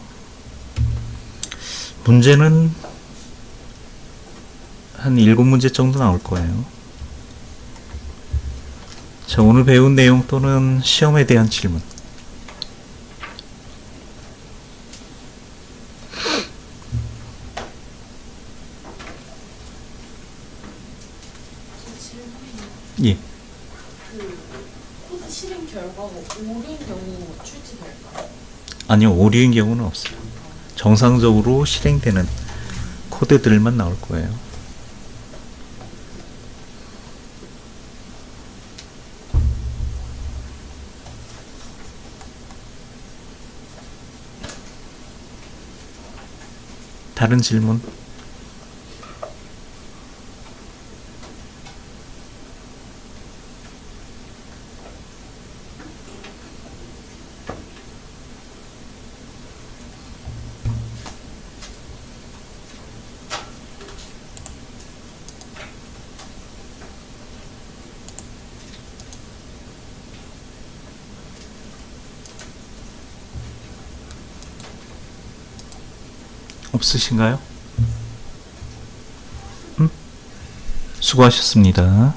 문제는 한 7문제 정도 나올 거예요. 자, 오늘 배운 내용 또는 시험에 대한 질문. 예. 코드 실행 결과가 오류인 경우 출제될까요? 아니요, 오류인 경우는 없어요. 정상적으로 실행되는 코드들만 나올 거예요. 다른 질문? 없으신가요? 수고하셨습니다.